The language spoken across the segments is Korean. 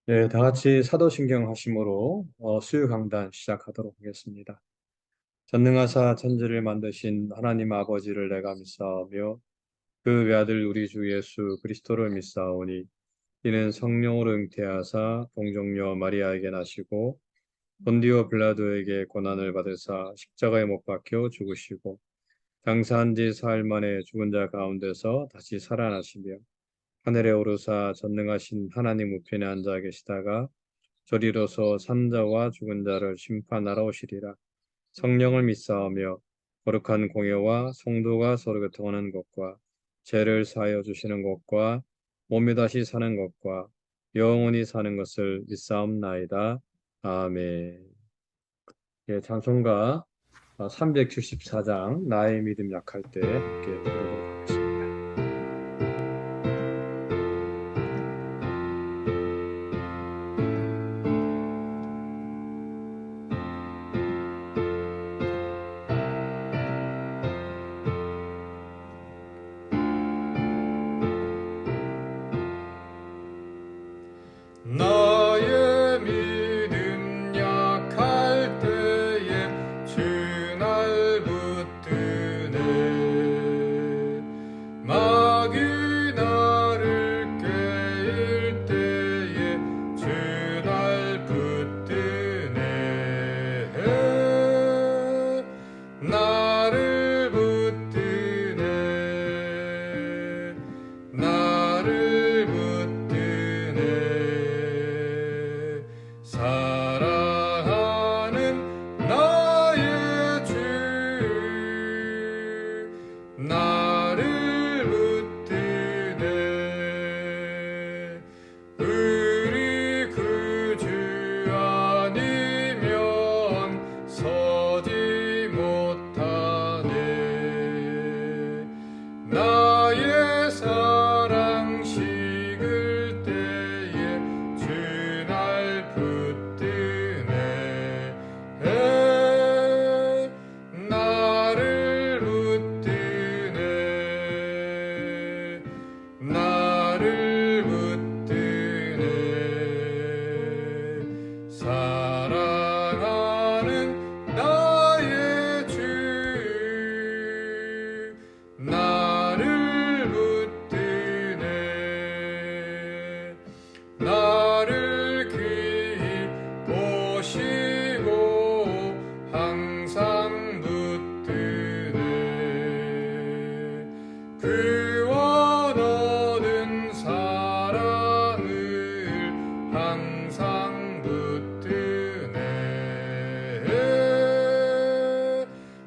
네, 다 같이 사도신경 하심으로 수요 강단 시작하도록 하겠습니다. 전능하사 천지를 만드신 하나님 아버지를 내가 믿사오며 그 외아들 우리 주 예수 그리스도를 믿사오니 이는 성령으로 잉태하사 동정녀 마리아에게 나시고 본디오 빌라도에게 고난을 받으사 십자가에 못 박혀 죽으시고 장사한 지 사흘 만에 죽은 자 가운데서 다시 살아나시며 하늘에 오르사 전능하신 하나님 우편에 앉아 계시다가 저리로서 산자와 죽은 자를 심판하러 오시리라. 성령을 믿사오며 거룩한 공예와 성도가 서로 교통하는 것과 죄를 사하여 주시는 것과 몸이 다시 사는 것과 영원히 사는 것을 믿사옵나이다. 아멘. 예, 찬송가 374장 나의 믿음 약할 때 함께 부르도록 하겠습니다. 나의 믿음 약할 때에 주 날 붙드네. 마귀 나를 깨일 때에 주 날 붙드네. 나를 붙드네. 나를 붙드네. 사랑하는 나의 주 나를 붙드네. 우리 구주 아니면 서지 못하네. 나의 사랑 식을 때에 주 날 붙드네. 나를 붙드네. 나를 붙드네. 사랑하는 나의 주 나를 붙드네. 나를 귀히 보시고 항상 붙드네. 구원 얻은 사랑을 항상 붙드네.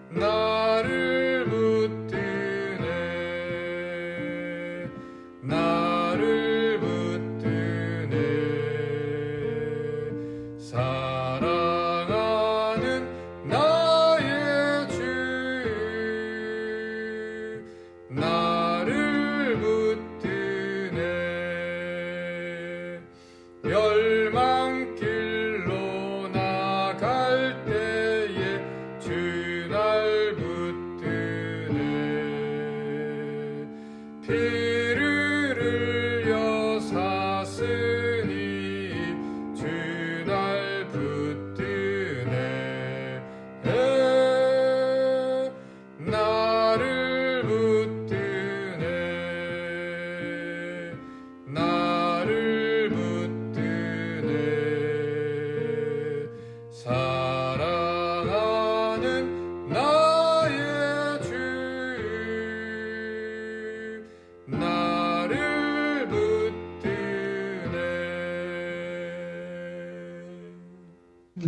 나를 붙드네. 나를 붙드네. 사랑하는 나의 주 나를 붙드네. 멸망길로 나갈 때에 주 날 붙드네. 피를 흘려 샀으니 주 날 붙드네. 나를 붙드네. 나를 붙드네. 사랑하는 나의 주 나를 붙드네.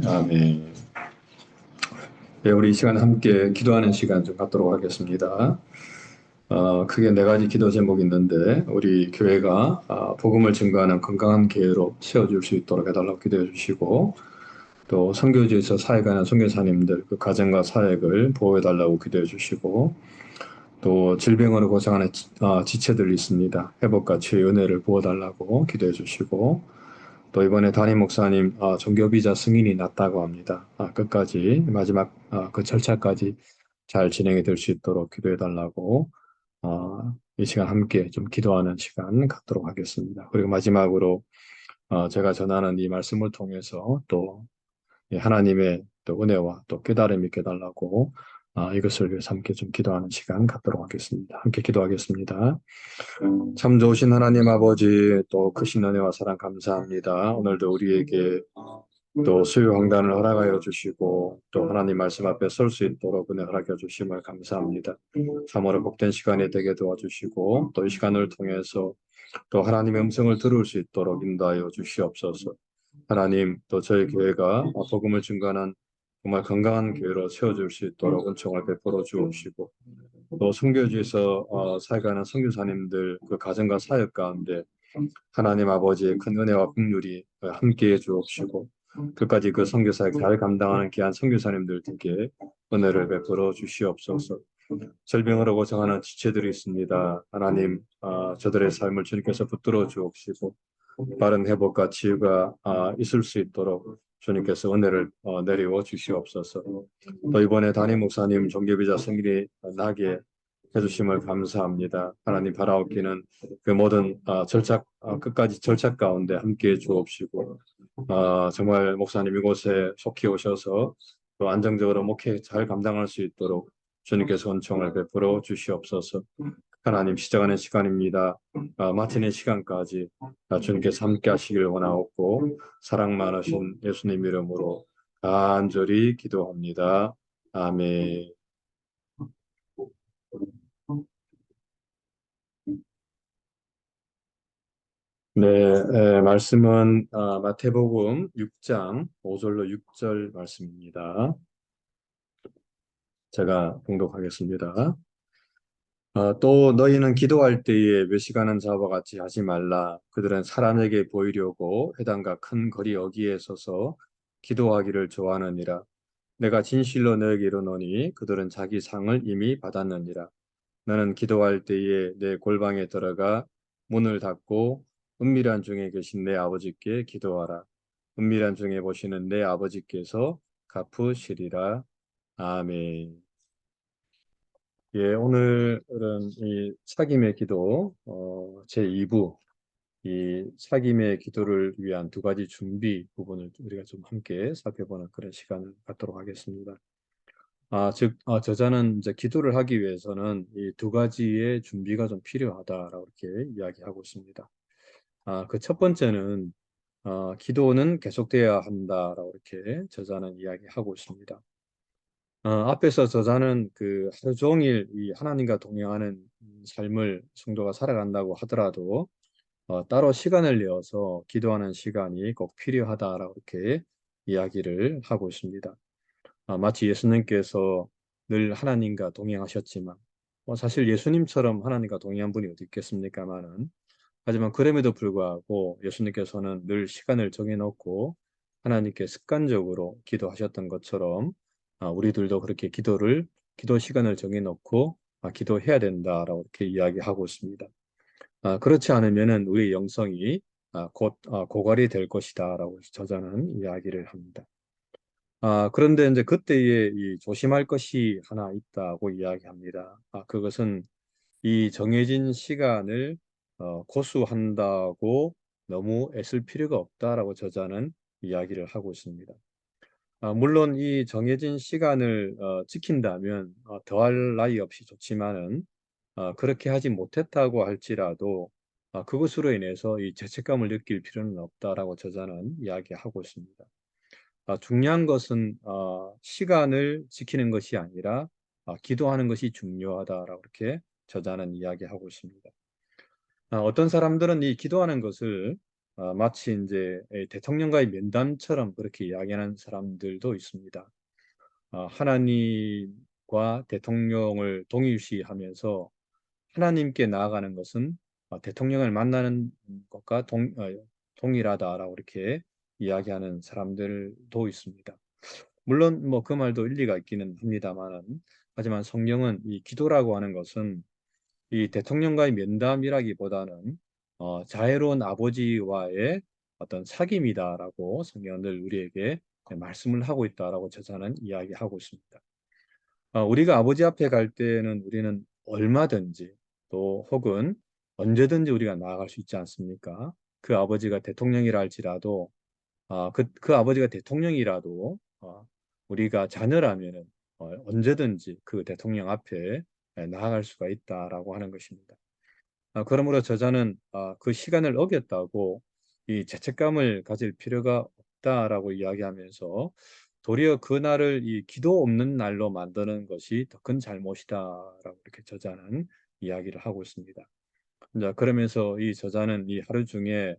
아멘. 네, 우리 이 시간 함께 기도하는 시간 좀 갖도록 하겠습니다. 크게 네 가지 기도 제목이 있는데 우리 교회가 복음을 증거하는 건강한 교회로 세워줄 수 있도록 해달라고 기도해 주시고 또 선교지에서 사역하는 선교사님들 그 가정과 사역을 보호해 달라고 기도해 주시고 또 질병으로 고생하는 지체들이 있습니다. 회복과 치유의 은혜를 부어달라고 기도해 주시고 또 이번에 담임 목사님 종교비자 승인이 났다고 합니다. 끝까지 마지막 그 절차까지 잘 진행이 될 수 있도록 기도해 달라고 이 시간 함께 좀 기도하는 시간 갖도록 하겠습니다. 그리고 마지막으로 제가 전하는 이 말씀을 통해서 또 하나님의 또 은혜와 또 깨달음이 있게 달라고 이것을 위해서 함께 좀 기도하는 시간 갖도록 하겠습니다. 함께 기도하겠습니다. 참 좋으신 하나님 아버지, 또 크신 은혜와 사랑 감사합니다. 오늘도 우리에게 또 수요강단을 허락하여 주시고 또 하나님 말씀 앞에 설 수 있도록 은혜 허락해 주심을 감사합니다. 참으로 복된 시간이 되게 도와주시고 또 이 시간을 통해서 또 하나님의 음성을 들을 수 있도록 인도하여 주시옵소서. 하나님, 또 저희 교회가 복음을 증거하는 정말 건강한 교회로 세워줄 수 있도록 은총을 베풀어 주옵시고, 또 선교지에서 살아가는 선교사님들 그 가정과 사역 가운데 하나님 아버지의 큰 은혜와 긍휼이 함께해 주옵시고, 끝까지 그 선교사역 잘 감당하는 귀한 선교사님들에게 은혜를 베풀어 주시옵소서. 절병으로 고생하는 지체들이 있습니다. 하나님, 저들의 삶을 주님께서 붙들어 주옵시고 빠른 회복과 치유가 있을 수 있도록 주님께서 은혜를 내리워 주시옵소서. 또 이번에 담임 목사님 종교비자 생일이 나게 해주심을 감사합니다. 하나님 바라옵기는 그 모든 절차 끝까지 절차 가운데 함께해 주옵시고 정말 목사님 이곳에 속히 오셔서 또 안정적으로 목회 잘 감당할 수 있도록 주님께서 은총을 베풀어 주시옵소서. 하나님 시작하는 시간입니다. 마치는 시간까지 주님께서 함께 하시길 원하옵고 사랑 많으신 예수님 이름으로 간절히 기도합니다. 아멘. 네, 말씀은 마태복음 6장 5절로 6절 말씀입니다. 제가 봉독하겠습니다. 또 너희는 기도할 때에 외식하는 자와 같이 하지 말라. 그들은 사람에게 보이려고 회당과 큰 거리 어귀에 서서 기도하기를 좋아하느니라. 내가 진실로 너에게 이르노니 그들은 자기 상을 이미 받았느니라. 너는 기도할 때에 내 골방에 들어가 문을 닫고 은밀한 중에 계신 내 아버지께 기도하라. 은밀한 중에 보시는 내 아버지께서 갚으시리라. 아멘. 예, 오늘은 이 사김의 기도 제2부 이 사김의 기도를 위한 두 가지 준비 부분을 우리가 좀 함께 살펴보는 그런 시간을 갖도록 하겠습니다. 즉 저자는 이제 기도를 하기 위해서는 이 두 가지의 준비가 좀 필요하다라고 이렇게 이야기하고 있습니다. 그 첫 번째는 기도는 계속돼야 한다라고 이렇게 저자는 이야기하고 있습니다. 앞에서 저자는 그 하루 종일 이 하나님과 동행하는 삶을 성도가 살아간다고 하더라도 따로 시간을 내어서 기도하는 시간이 꼭 필요하다라고 이렇게 이야기를 하고 있습니다. 마치 예수님께서 늘 하나님과 동행하셨지만 사실 예수님처럼 하나님과 동행한 분이 어디 있겠습니까마는 하지만 그럼에도 불구하고 예수님께서는 늘 시간을 정해놓고 하나님께 습관적으로 기도하셨던 것처럼 우리들도 그렇게 기도 시간을 정해놓고 기도해야 된다라고 이렇게 이야기하고 있습니다. 그렇지 않으면은 우리 영성이 곧 고갈이 될 것이다라고 저자는 이야기를 합니다. 그런데 이제 그때에 이 조심할 것이 하나 있다고 이야기합니다. 그것은 이 정해진 시간을 고수한다고 너무 애쓸 필요가 없다라고 저자는 이야기를 하고 있습니다. 물론 이 정해진 시간을 지킨다면 더할 나위 없이 좋지만은 그렇게 하지 못했다고 할지라도 그것으로 인해서 이 죄책감을 느낄 필요는 없다라고 저자는 이야기하고 있습니다. 중요한 것은 시간을 지키는 것이 아니라 기도하는 것이 중요하다라고 이렇게 저자는 이야기하고 있습니다. 어떤 사람들은 이 기도하는 것을 마치 이제 대통령과의 면담처럼 그렇게 이야기하는 사람들도 있습니다. 하나님과 대통령을 동일시하면서 하나님께 나아가는 것은 대통령을 만나는 것과 동일하다라고 이렇게 이야기하는 사람들도 있습니다. 물론 뭐 그 말도 일리가 있기는 합니다만, 하지만 성경은 이 기도라고 하는 것은 이 대통령과의 면담이라기보다는 자애로운 아버지와의 어떤 사귐이다라고 성경은 늘 우리에게 말씀을 하고 있다라고 저자는 이야기하고 있습니다. 우리가 아버지 앞에 갈 때는 우리는 얼마든지 또 혹은 언제든지 우리가 나아갈 수 있지 않습니까? 그 아버지가 대통령이라 할지라도 그 아버지가 대통령이라도 우리가 자녀라면은 언제든지 그 대통령 앞에 나아갈 수가 있다라고 하는 것입니다. 그러므로 저자는 그 시간을 어겼다고 이 죄책감을 가질 필요가 없다라고 이야기하면서 도리어 그 날을 이 기도 없는 날로 만드는 것이 더 큰 잘못이다라고 이렇게 저자는 이야기를 하고 있습니다. 자, 그러면서 이 저자는 이 하루 중에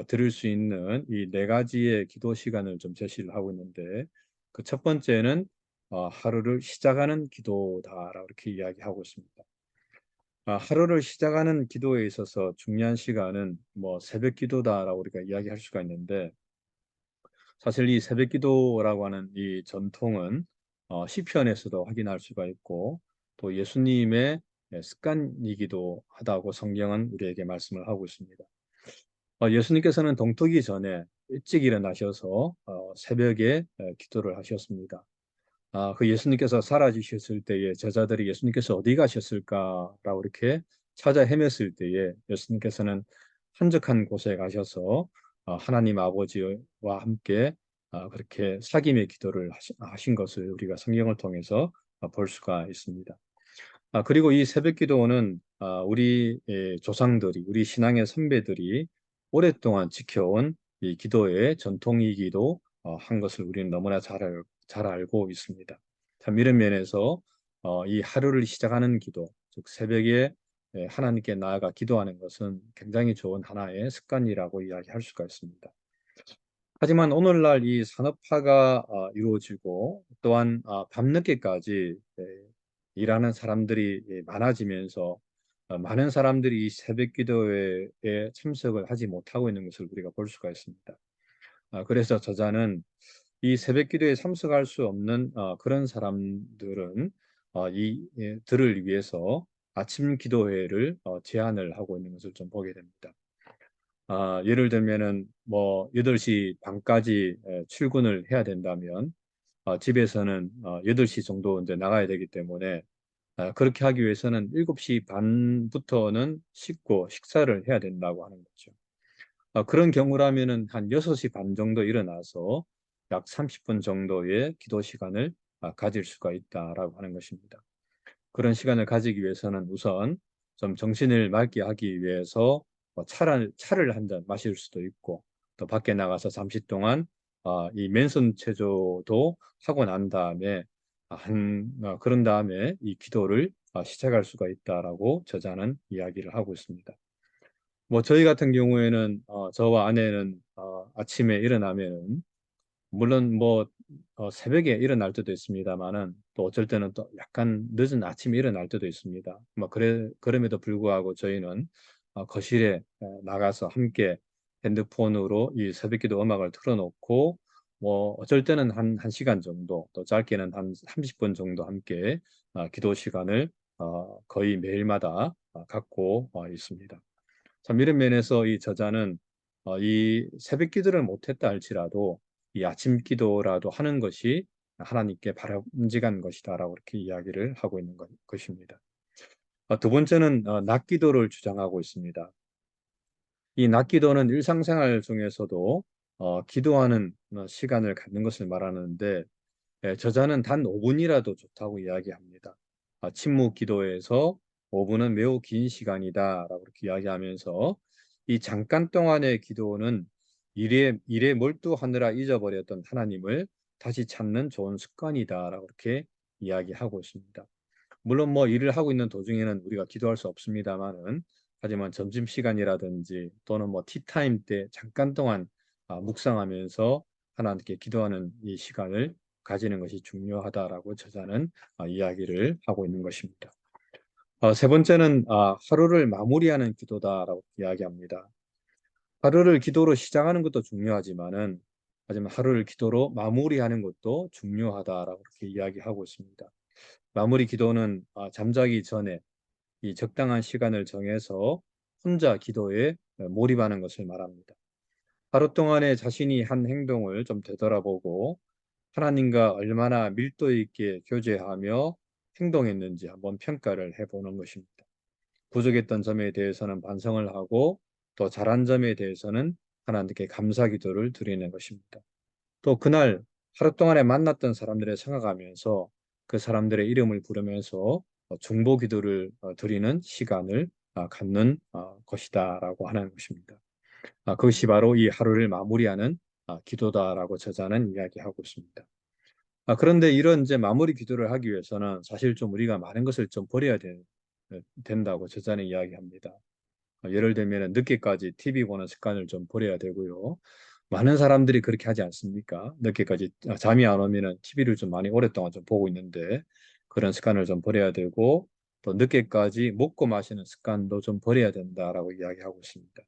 들을 수 있는 이 네 가지의 기도 시간을 좀 제시를 하고 있는데 그 첫 번째는 하루를 시작하는 기도다라고 이렇게 이야기하고 있습니다. 하루를 시작하는 기도에 있어서 중요한 시간은 뭐 새벽 기도다라고 우리가 이야기할 수가 있는데 사실 이 새벽 기도라고 하는 이 전통은 시편에서도 확인할 수가 있고 또 예수님의 습관이기도 하다고 성경은 우리에게 말씀을 하고 있습니다. 예수님께서는 동트기 전에 일찍 일어나셔서 새벽에 기도를 하셨습니다. 그 예수님께서 사라지셨을 때에 제자들이 예수님께서 어디 가셨을까라고 이렇게 찾아 헤맸을 때에 예수님께서는 한적한 곳에 가셔서 하나님 아버지와 함께 그렇게 사귐의 기도를 하신 것을 우리가 성경을 통해서 볼 수가 있습니다. 그리고 이 새벽 기도는 우리 조상들이, 우리 신앙의 선배들이 오랫동안 지켜온 이 기도의 전통이기도 한 것을 우리는 너무나 잘 알고 있습니다. 참 이런 면에서 이 하루를 시작하는 기도, 즉 새벽에 하나님께 나아가 기도하는 것은 굉장히 좋은 하나의 습관이라고 이야기할 수가 있습니다. 하지만 오늘날 이 산업화가 이루어지고 또한 밤늦게까지 일하는 사람들이 많아지면서 많은 사람들이 이 새벽 기도에 참석을 하지 못하고 있는 것을 우리가 볼 수가 있습니다. 그래서 저자는 이 새벽 기도에 참석할 수 없는 그런 사람들은 들을 위해서 아침 기도회를 제안을 하고 있는 것을 좀 보게 됩니다. 예를 들면은 뭐 8시 반까지 출근을 해야 된다면 집에서는 8시 정도 이제 나가야 되기 때문에 그렇게 하기 위해서는 7시 반부터는 씻고 식사를 해야 된다고 하는 거죠. 그런 경우라면은 한 6시 반 정도 일어나서 약 30분 정도의 기도 시간을 가질 수가 있다라고 하는 것입니다. 그런 시간을 가지기 위해서는 우선 좀 정신을 맑게 하기 위해서 차를 한 잔 마실 수도 있고 또 밖에 나가서 잠시 동안 이 맨손 체조도 하고 난 다음에 그런 다음에 이 기도를 시작할 수가 있다라고 저자는 이야기를 하고 있습니다. 뭐 저희 같은 경우에는 저와 아내는 아침에 일어나면은 물론 뭐 새벽에 일어날 때도 있습니다만은 또 어쩔 때는 또 약간 늦은 아침에 일어날 때도 있습니다. 뭐 그럼에도 불구하고 저희는 거실에 나가서 함께 핸드폰으로 이 새벽기도 음악을 틀어놓고 뭐 어쩔 때는 한 시간 정도 또 짧게는 한 30분 정도 함께 기도 시간을 거의 매일마다 갖고 있습니다. 참 이런 면에서 이 저자는 이 새벽 기도를 못했다 할지라도 이 아침 기도라도 하는 것이 하나님께 바람직한 것이다라고 이렇게 이야기를 하고 있는 것입니다. 두 번째는 낮 기도를 주장하고 있습니다. 이 낮 기도는 일상생활 중에서도 기도하는 시간을 갖는 것을 말하는데 저자는 단 5분이라도 좋다고 이야기합니다. 침묵 기도에서 5분은 매우 긴 시간이다라고 이렇게 이야기하면서 이 잠깐 동안의 기도는 일에 몰두하느라 잊어버렸던 하나님을 다시 찾는 좋은 습관이다라고 이렇게 이야기하고 있습니다. 물론 뭐 일을 하고 있는 도중에는 우리가 기도할 수 없습니다만은 하지만 점심시간이라든지 또는 뭐 티타임 때 잠깐 동안 묵상하면서 하나님께 기도하는 이 시간을 가지는 것이 중요하다라고 저자는 이야기를 하고 있는 것입니다. 세 번째는 하루를 마무리하는 기도다라고 이야기합니다. 하루를 기도로 시작하는 것도 중요하지만은 하지만 하루를 기도로 마무리하는 것도 중요하다라고 이렇게 이야기하고 있습니다. 마무리 기도는 잠자기 전에 이 적당한 시간을 정해서 혼자 기도에 몰입하는 것을 말합니다. 하루 동안에 자신이 한 행동을 좀 되돌아보고 하나님과 얼마나 밀도 있게 교제하며 행동했는지 한번 평가를 해보는 것입니다. 부족했던 점에 대해서는 반성을 하고 또 잘한 점에 대해서는 하나님께 감사 기도를 드리는 것입니다. 또 그날 하루 동안에 만났던 사람들을 생각하면서 그 사람들의 이름을 부르면서 중보 기도를 드리는 시간을 갖는 것이다라고 하는 것입니다. 그것이 바로 이 하루를 마무리하는 기도다라고 저자는 이야기하고 있습니다. 그런데 이런 이제 마무리 기도를 하기 위해서는 사실 좀 우리가 많은 것을 좀 버려야 된다고 저자는 이야기합니다. 예를 들면 늦게까지 TV 보는 습관을 좀 버려야 되고요. 많은 사람들이 그렇게 하지 않습니까? 늦게까지 잠이 안 오면은 TV를 좀 많이 오랫동안 좀 보고 있는데 그런 습관을 좀 버려야 되고 또 늦게까지 먹고 마시는 습관도 좀 버려야 된다라고 이야기하고 있습니다.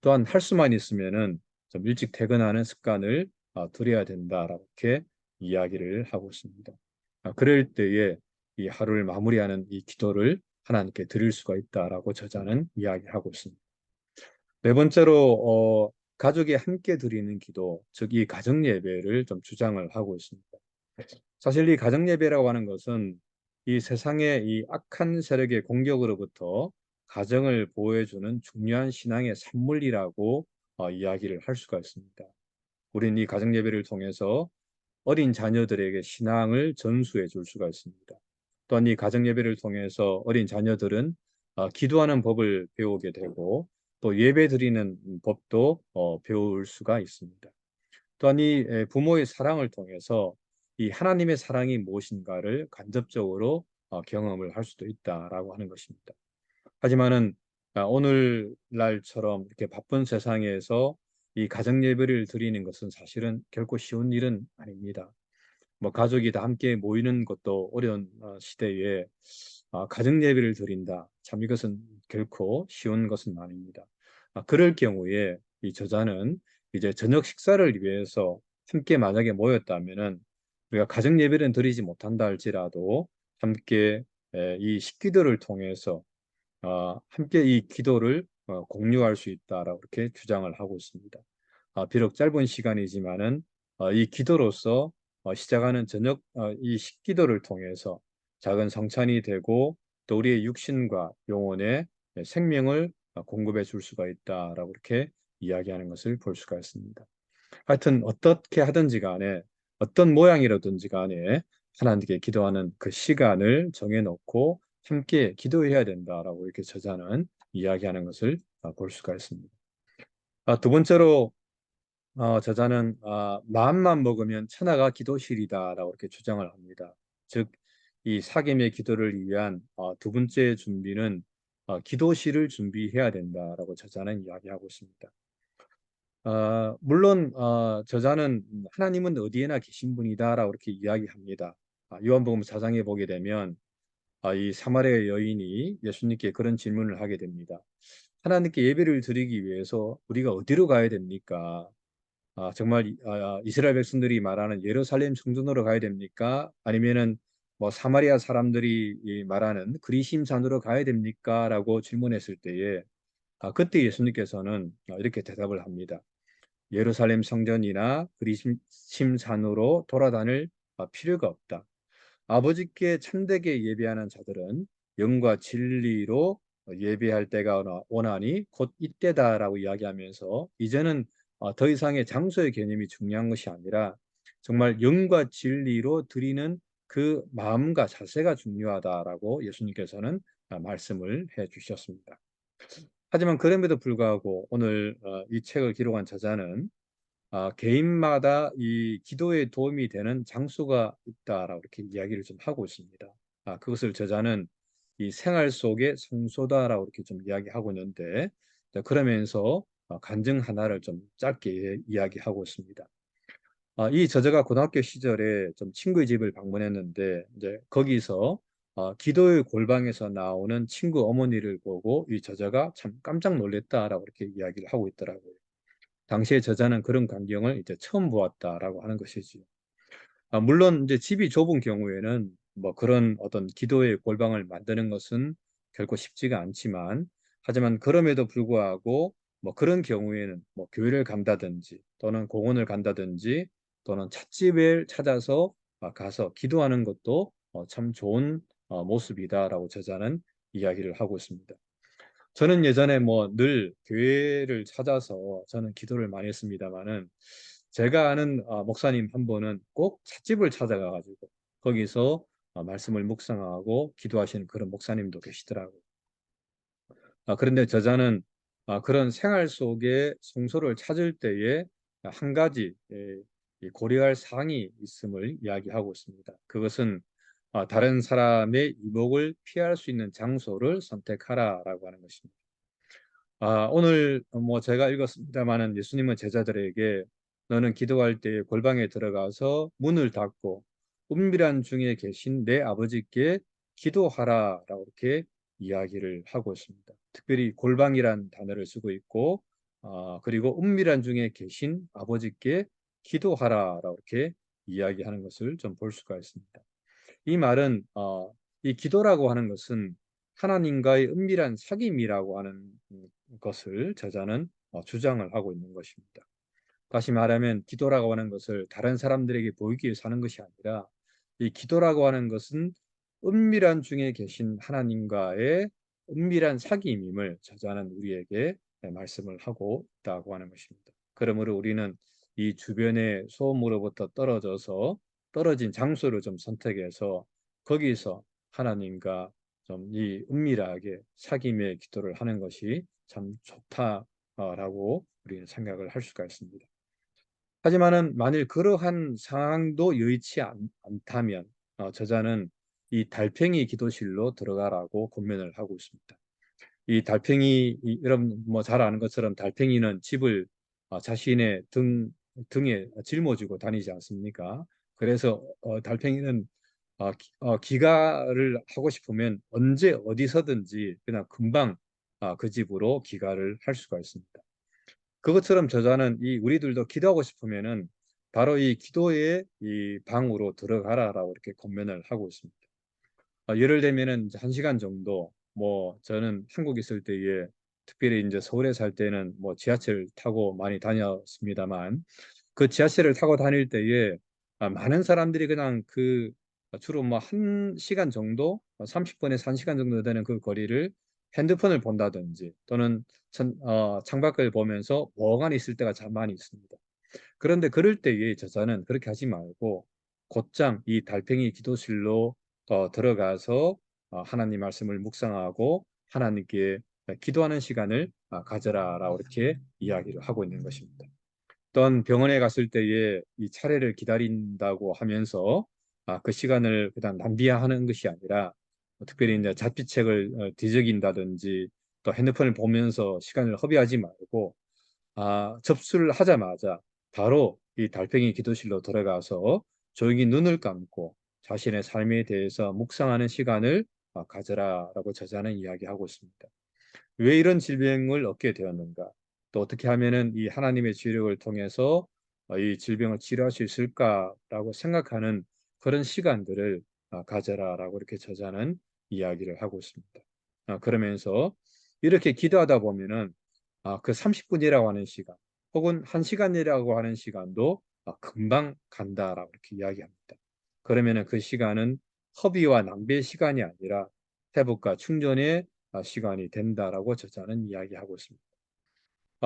또한 할 수만 있으면은 좀 일찍 퇴근하는 습관을 들여야 된다라고 이렇게 이야기를 하고 있습니다. 그럴 때에 이 하루를 마무리하는 이 기도를 하나님께 드릴 수가 있다라고 저자는 이야기하고 있습니다. 네 번째로 가족이 함께 드리는 기도, 즉 이 가정 예배를 좀 주장을 하고 있습니다. 사실 이 가정 예배라고 하는 것은 이 세상의 이 악한 세력의 공격으로부터 가정을 보호해주는 중요한 신앙의 산물이라고 이야기를 할 수가 있습니다. 우리는 이 가정 예배를 통해서 어린 자녀들에게 신앙을 전수해 줄 수가 있습니다. 또한 이 가정 예배를 통해서 어린 자녀들은 기도하는 법을 배우게 되고 또 예배 드리는 법도 배울 수가 있습니다. 또한 이 부모의 사랑을 통해서 이 하나님의 사랑이 무엇인가를 간접적으로 경험을 할 수도 있다라고 하는 것입니다. 하지만은 오늘날처럼 이렇게 바쁜 세상에서 이 가정 예배를 드리는 것은 사실은 결코 쉬운 일은 아닙니다. 뭐 가족이 다 함께 모이는 것도 어려운 시대에 가정 예배를 드린다. 참 이것은 결코 쉬운 것은 아닙니다. 그럴 경우에 이 저자는 이제 저녁 식사를 위해서 함께 만약에 모였다면은 우리가 가정 예배는 드리지 못한다 할지라도 함께 이 식기도를 통해서 함께 이 기도를 공유할 수 있다라고 이렇게 주장을 하고 있습니다. 비록 짧은 시간이지만은 이 기도로서 시작하는 저녁 이 식기도를 통해서 작은 성찬이 되고 또 우리의 육신과 영혼의 생명을 공급해 줄 수가 있다라고 이렇게 이야기하는 것을 볼 수가 있습니다. 하여튼 어떻게 하든지 간에 어떤 모양이라든지 간에 하나님께 기도하는 그 시간을 정해놓고 함께 기도해야 된다라고 이렇게 저자는 이야기하는 것을 볼 수가 있습니다. 두 번째로 저자는 마음만 먹으면 천하가 기도실이다라고 이렇게 주장을 합니다. 즉, 이 사귐의 기도를 위한 두 번째 준비는 기도실을 준비해야 된다라고 저자는 이야기하고 있습니다. 물론 저자는 하나님은 어디에나 계신 분이다라고 이렇게 이야기합니다. 요한복음 4장에 보게 되면 이 사마리아 여인이 예수님께 그런 질문을 하게 됩니다. 하나님께 예배를 드리기 위해서 우리가 어디로 가야 됩니까? 정말 이스라엘 백성들이 말하는 예루살렘 성전으로 가야 됩니까? 아니면은 뭐 사마리아 사람들이 말하는 그리심 산으로 가야 됩니까? 라고 질문했을 때에 그때 예수님께서는 이렇게 대답을 합니다. 예루살렘 성전이나 그리심 산으로 돌아다닐 필요가 없다. 아버지께 참되게 예배하는 자들은 영과 진리로 예배할 때가 오나니 곧 이때다라고 이야기하면서 이제는 더 이상의 장소의 개념이 중요한 것이 아니라 정말 영과 진리로 드리는 그 마음과 자세가 중요하다라고 예수님께서는 말씀을 해 주셨습니다. 하지만 그럼에도 불구하고 오늘 이 책을 기록한 저자는 개인마다 이 기도에 도움이 되는 장소가 있다라고 이렇게 이야기를 좀 하고 있습니다. 그것을 저자는 이 생활 속의 성소다라고 이렇게 좀 이야기하고 있는데, 그러면서 간증 하나를 좀 짧게 이야기하고 있습니다. 이 저자가 고등학교 시절에 좀 친구의 집을 방문했는데, 이제 거기서 기도의 골방에서 나오는 친구 어머니를 보고 이 저자가 참 깜짝 놀랐다라고 이렇게 이야기를 하고 있더라고요. 당시에 저자는 그런 광경을 이제 처음 보았다라고 하는 것이지요. 물론 이제 집이 좁은 경우에는 뭐 그런 어떤 기도의 골방을 만드는 것은 결코 쉽지가 않지만, 하지만 그럼에도 불구하고 뭐 그런 경우에는 뭐 교회를 간다든지 또는 공원을 간다든지 또는 찻집을 찾아서 가서 기도하는 것도 참 좋은 모습이다라고 저자는 이야기를 하고 있습니다. 저는 예전에 뭐 늘 교회를 찾아서 저는 기도를 많이 했습니다만은 제가 아는 목사님 한 분은 꼭 찻집을 찾아가 가지고 거기서 말씀을 묵상하고 기도하시는 그런 목사님도 계시더라고요. 그런데 저자는 그런 생활 속에 성소를 찾을 때에 한 가지 이 고려할 사항이 있음을 이야기하고 있습니다. 그것은 다른 사람의 이목을 피할 수 있는 장소를 선택하라라고 하는 것입니다. 오늘 뭐 제가 읽었습니다마는 예수님은 제자들에게 너는 기도할 때 골방에 들어가서 문을 닫고 은밀한 중에 계신 내 아버지께 기도하라라고 이렇게 이야기를 하고 있습니다. 특별히 골방이란 단어를 쓰고 있고 그리고 은밀한 중에 계신 아버지께 기도하라라고 이렇게 이야기하는 것을 좀 볼 수가 있습니다. 이 말은 이 기도라고 하는 것은 하나님과의 은밀한 사귐이라고 하는 것을 저자는 주장을 하고 있는 것입니다. 다시 말하면 기도라고 하는 것을 다른 사람들에게 보이기 위해서 하는 것이 아니라 이 기도라고 하는 것은 은밀한 중에 계신 하나님과의 은밀한 사귐임을 저자는 우리에게 말씀을 하고 있다고 하는 것입니다. 그러므로 우리는 이 주변의 소음으로부터 떨어진 장소를 좀 선택해서 거기서 하나님과 좀 이 은밀하게 사귐의 기도를 하는 것이 참 좋다라고 우리는 생각을 할 수가 있습니다. 하지만은 만일 그러한 상황도 여의치 않다면 저자는 이 달팽이 기도실로 들어가라고 권면을 하고 있습니다. 이 달팽이 여러분 뭐 잘 아는 것처럼 달팽이는 집을 자신의 등에 짊어지고 다니지 않습니까? 그래서 달팽이는 귀가를 하고 싶으면 언제 어디서든지 그냥 금방 그 집으로 귀가를 할 수가 있습니다. 그것처럼 저자는 이 우리들도 기도하고 싶으면은 바로 이 기도의 이 방으로 들어가라라고 이렇게 권면을 하고 있습니다. 예를 들면은 이제 1시간 정도 뭐 저는 한국에 있을 때에 특별히 이제 서울에 살 때는 뭐 지하철 타고 많이 다녔습니다만 그 지하철을 타고 다닐 때에 많은 사람들이 그냥 그 주로 뭐 1시간 정도 30분에서 1시간 정도 되는 그 거리를 핸드폰을 본다든지 또는 창밖을 보면서 멍하니 있을 때가 참 많이 있습니다. 그런데 그럴 때에 저자는 그렇게 하지 말고 곧장 이 달팽이 기도실로 들어가서 하나님 말씀을 묵상하고 하나님께 기도하는 시간을 가져라라고 이렇게 이야기를 하고 있는 것입니다. 또한 병원에 갔을 때에 이 차례를 기다린다고 하면서 그 시간을 그냥 낭비하는 것이 아니라 특별히 이제 잡지책을 뒤적인다든지 또 핸드폰을 보면서 시간을 허비하지 말고 접수를 하자마자 바로 이 달팽이 기도실로 들어가서 조용히 눈을 감고 자신의 삶에 대해서 묵상하는 시간을 가져라라고 저자는 이야기하고 있습니다. 왜 이런 질병을 얻게 되었는가? 또 어떻게 하면은 이 하나님의 지력을 통해서 이 질병을 치료할 수 있을까라고 생각하는 그런 시간들을 가져라라고 이렇게 저자는 이야기를 하고 있습니다. 그러면서 이렇게 기도하다 보면은 그 30분이라고 하는 시간 혹은 1시간이라고 하는 시간도 금방 간다라고 이렇게 이야기합니다. 그러면은 그 시간은 허비와 낭비의 시간이 아니라 회복과 충전의 시간이 된다라고 저자는 이야기하고 있습니다.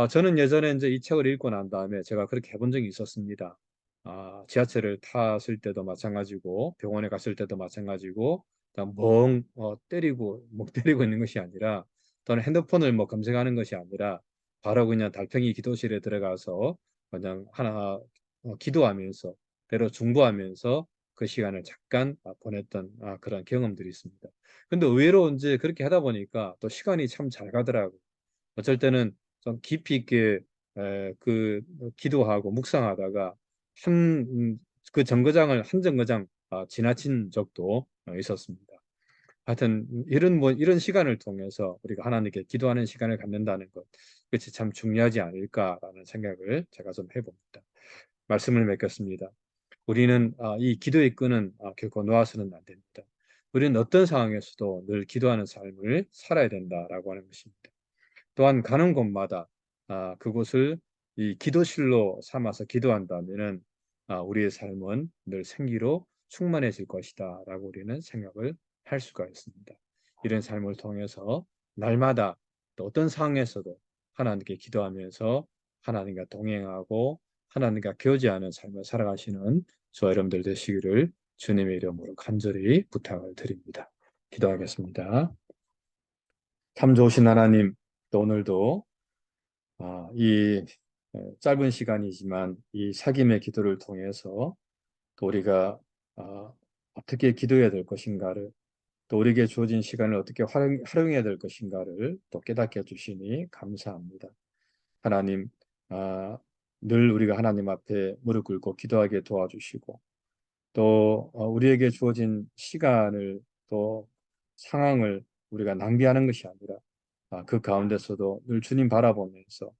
저는 예전에 이제 이 책을 읽고 난 다음에 제가 그렇게 해본 적이 있었습니다. 지하철을 탔을 때도 마찬가지고 병원에 갔을 때도 마찬가지고 그냥 멍 때리고 있는 것이 아니라 또는 핸드폰을 뭐 검색하는 것이 아니라 바로 그냥 달팽이 기도실에 들어가서 그냥 하나 기도하면서 때로 중보하면서 그 시간을 잠깐 보냈던 그런 경험들이 있습니다. 근데 의외로 이제 그렇게 하다 보니까 또 시간이 참 잘 가더라고요. 어쩔 때는 좀 깊이 있게 그 기도하고 묵상하다가 그 정거장을 한 정거장 지나친 적도 있었습니다. 하여튼 이런 시간을 통해서 우리가 하나님께 기도하는 시간을 갖는다는 것, 그것이 참 중요하지 않을까라는 생각을 제가 좀 해봅니다. 말씀을 맺겠습니다. 우리는 이 기도의 끈은 결코 놓아서는 안 됩니다. 우리는 어떤 상황에서도 늘 기도하는 삶을 살아야 된다라고 하는 것입니다. 또한 가는 곳마다 그곳을 이 기도실로 삼아서 기도한다면은 우리의 삶은 늘 생기로 충만해질 것이다라고 우리는 생각을 할 수가 있습니다. 이런 삶을 통해서 날마다 또 어떤 상황에서도 하나님께 기도하면서 하나님과 동행하고 하나님과 교제하는 삶을 살아가시는 저와 여러분들 되시기를 주님의 이름으로 간절히 부탁을 드립니다. 기도하겠습니다. 참 좋으신 하나님, 또 오늘도 이 짧은 시간이지만 이 사김의 기도를 통해서 또 우리가 어떻게 기도해야 될 것인가를, 또 우리에게 주어진 시간을 어떻게 활용해야 될 것인가를 또 깨닫게 해주시니 감사합니다. 하나님, 늘 우리가 하나님 앞에 무릎 꿇고 기도하게 도와주시고, 또 우리에게 주어진 시간을, 또 상황을 우리가 낭비하는 것이 아니라 그 가운데서도 늘 주님 바라보면서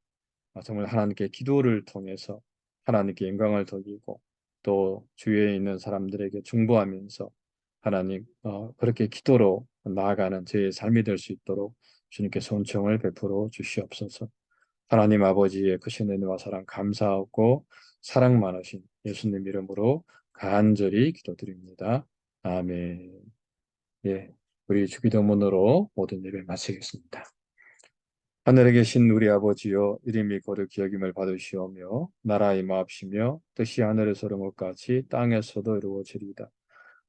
정말 하나님께 기도를 통해서 하나님께 영광을 돌리고, 또 주위에 있는 사람들에게 중보하면서 하나님 그렇게 기도로 나아가는 제 삶이 될 수 있도록 주님께서 은총을 베풀어 주시옵소서. 하나님 아버지의 크신 은혜와 사랑 감사하고 사랑 많으신 예수님 이름으로 간절히 기도드립니다. 아멘. 예, 우리 주기도문으로 모든 예배 마치겠습니다. 하늘에 계신 우리 아버지여, 이름이 거룩히 여김을 받으시오며 나라 임하옵시며 뜻이 하늘에서 이룬 것 같이 땅에서도 이루어지리이다.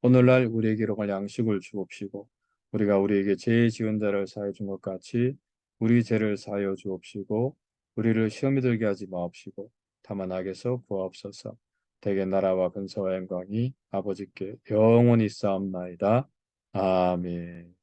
오늘날 우리에게 일용할 양식을 주옵시고, 우리가 우리에게 죄 지은 자를 사해 준 것 같이 우리 죄를 사하여 주옵시고, 우리를 시험에 들게 하지 마옵시고 다만 악에서 구하옵소서. 대개 나라와 근세와 영광이 아버지께 영원히 쌓옵나이다. 아멘.